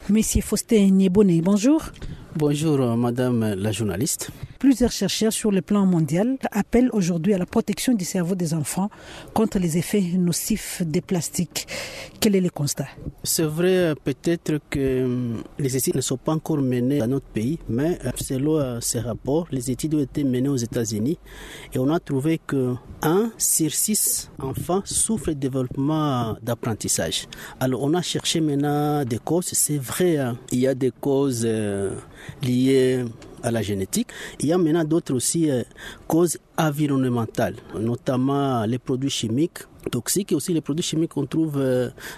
Monsieur Faustin Niébonné, bonjour. Bonjour madame la journaliste. Plusieurs chercheurs sur le plan mondial appellent aujourd'hui à la protection du cerveau des enfants contre les effets nocifs des plastiques. Quel est le constat? C'est vrai peut-être que les études ne sont pas encore menées dans notre pays, mais selon ces rapports, les études ont été menées aux États-Unis et on a trouvé que 1 sur 6 enfants souffrent de développement d'apprentissage. Alors on a cherché maintenant des causes. C'est vrai, il y a des causes liées à la génétique. Il y a maintenant d'autres aussi causes environnementales, notamment les produits chimiques toxiques et aussi les produits chimiques qu'on trouve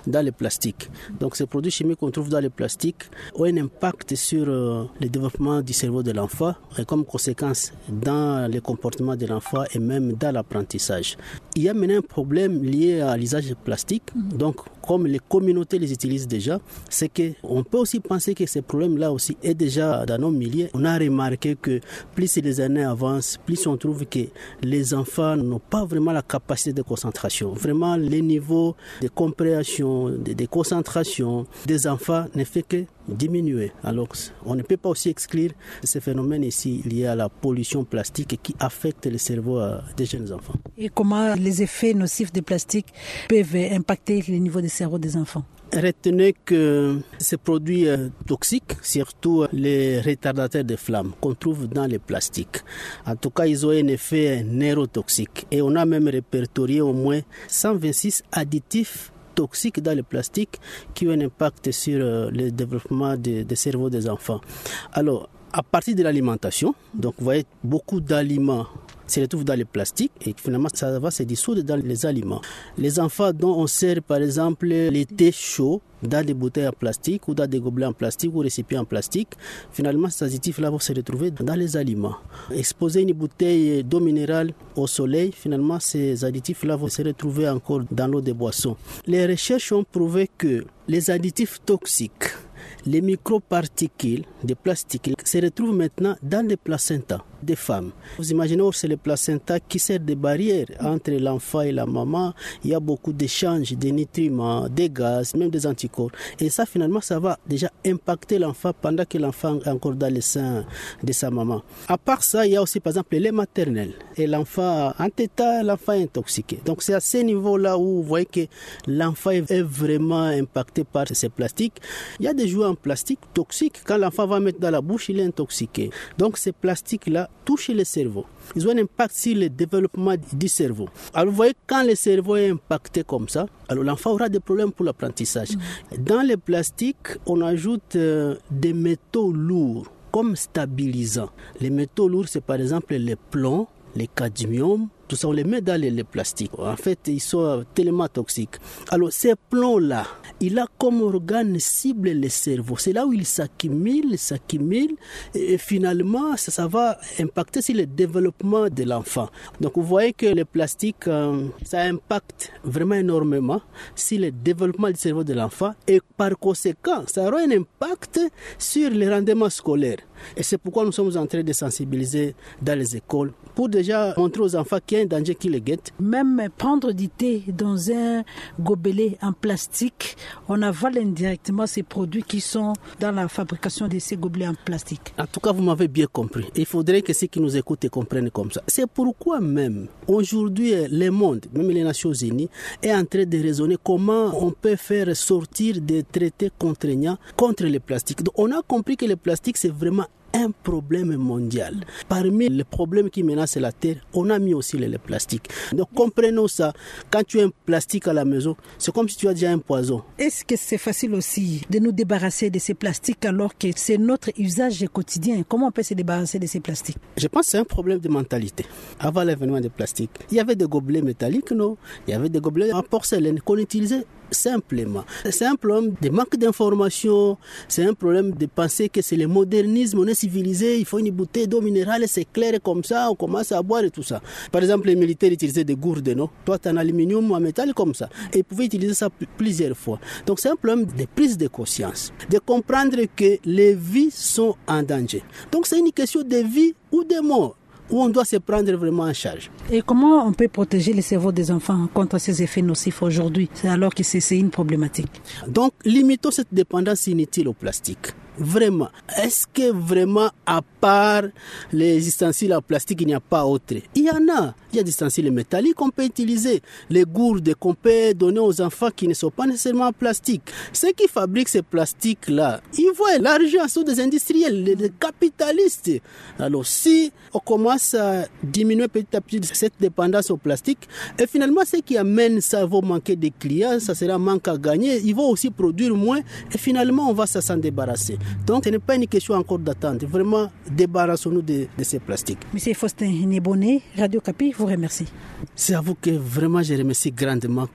dans les plastiques. Donc ces produits chimiques qu'on trouve dans les plastiques ont un impact sur le développement du cerveau de l'enfant et comme conséquence dans le comportement de l'enfant et même dans l'apprentissage. Il y a maintenant un problème lié à l'usage de plastique. Donc comme les communautés les utilisent déjà, c'est qu'on peut aussi penser que ce problème-là aussi est déjà dans nos milieux. On a remarqué que plus les années avancent, plus on trouve que les enfants n'ont pas vraiment la capacité de concentration. Vraiment, les niveaux de compréhension, de concentration des enfants ne fait que diminuer. Alors, on ne peut pas aussi exclure ce phénomène ici lié à la pollution plastique qui affecte le cerveau des jeunes enfants. Et comment les effets nocifs des plastiques peuvent impacter le niveau du cerveau des enfants? Retenez que ces produits toxiques, surtout les retardateurs de flamme qu'on trouve dans les plastiques, en tout cas, ils ont un effet neurotoxique. Et on a même répertorié au moins 126 additifs toxiques dans le plastique qui ont un impact sur le développement des cerveaux des enfants. Alors, à partir de l'alimentation, donc vous voyez beaucoup d'aliments se retrouvent dans les plastiques et finalement ça va se dissoudre dans les aliments. Les enfants dont on sert par exemple les thés chauds dans des bouteilles en plastique ou dans des gobelets en plastique ou récipients en plastique, finalement ces additifs-là vont se retrouver dans les aliments. Exposer une bouteille d'eau minérale au soleil, finalement ces additifs-là vont se retrouver encore dans l'eau des boissons. Les recherches ont prouvé que les additifs toxiques, les microparticules de plastique se retrouvent maintenant dans les placentas des femmes. Vous imaginez, c'est le placenta qui sert de barrière entre l'enfant et la maman. Il y a beaucoup d'échanges de nutriments, des gaz, même des anticorps. Et ça, finalement, ça va déjà impacter l'enfant pendant que l'enfant est encore dans le sein de sa maman. À part ça, il y a aussi, par exemple, le lait maternel. Et l'enfant, en tétat, l'enfant est intoxiqué. Donc, c'est à ce niveau-là où vous voyez que l'enfant est vraiment impacté par ces plastiques. Il y a des jouets en plastique toxiques. Quand l'enfant va mettre dans la bouche, il est intoxiqué. Donc, ces plastiques-là touchent le cerveau. Ils ont un impact sur le développement du cerveau. Alors vous voyez, quand le cerveau est impacté comme ça, alors l'enfant aura des problèmes pour l'apprentissage. Dans les plastiques, on ajoute des métaux lourds comme stabilisants. Les métaux lourds, c'est par exemple les plombs, les cadmium, tout ça, on les met dans les plastiques. En fait, ils sont tellement toxiques. Alors, ces plombs-là, il a comme organe cible le cerveau. C'est là où il s'accumule, et finalement, ça va impacter sur le développement de l'enfant. Donc, vous voyez que le plastique, ça impacte vraiment énormément sur le développement du cerveau de l'enfant, et par conséquent, ça aura un impact sur les rendements scolaires. Et c'est pourquoi nous sommes en train de sensibiliser dans les écoles pour déjà montrer aux enfants qu'il y a un danger qui les guette. Même prendre du thé dans un gobelet en plastique, on avale indirectement ces produits qui sont dans la fabrication de ces gobelets en plastique. En tout cas, vous m'avez bien compris. Il faudrait que ceux qui nous écoutent comprennent comme ça. C'est pourquoi même aujourd'hui, le monde, même les Nations Unies, est en train de raisonner comment on peut faire sortir des traités contraignants contre les plastiques. Donc, on a compris que le plastique, c'est vraiment un problème mondial. Parmi les problèmes qui menacent la Terre, on a mis aussi le plastique. Donc comprenons ça. Quand tu as un plastique à la maison, c'est comme si tu as déjà un poison. Est-ce que c'est facile aussi de nous débarrasser de ces plastiques alors que c'est notre usage quotidien? Comment on peut se débarrasser de ces plastiques? Je pense que c'est un problème de mentalité. Avant l'avènement des plastiques, il y avait des gobelets métalliques, non? Il y avait des gobelets en porcelaine qu'on utilisait simplement. C'est un problème de manque d'information, c'est un problème de penser que c'est le modernisme, on est civilisé, il faut une bouteille d'eau minérale, c'est clair comme ça, on commence à boire et tout ça. Par exemple, les militaires utilisaient des gourdes, non? Toi, tu as un aluminium ou un métal comme ça. Et ils pouvaient utiliser ça plusieurs fois. Donc, c'est un problème de prise de conscience, de comprendre que les vies sont en danger. Donc, c'est une question de vie ou de mort. où on doit se prendre vraiment en charge. Et comment on peut protéger le cerveau des enfants contre ces effets nocifs aujourd'hui, alors que c'est une problématique? Donc, limitons cette dépendance inutile au plastique. Vraiment, est-ce que vraiment, à part les ustensiles en plastique, il n'y a pas autre? Il y en a. Il y a des ustensiles métalliques qu'on peut utiliser, les gourdes qu'on peut donner aux enfants qui ne sont pas nécessairement en plastique. Ceux qui fabriquent ces plastiques-là, ils voient l'argent sous des industriels, des capitalistes. Alors si on commence à diminuer petit à petit cette dépendance au plastique, et finalement ce qui amène ça va manquer de clients, ça sera manque à gagner, ils vont aussi produire moins et finalement on va s'en débarrasser. Donc ce n'est pas une question encore d'attente, vraiment débarrassons-nous de ces plastiques. Monsieur Faustin Neboné, Radio Kapi vous remercie. C'est à vous que vraiment je remercie grandement.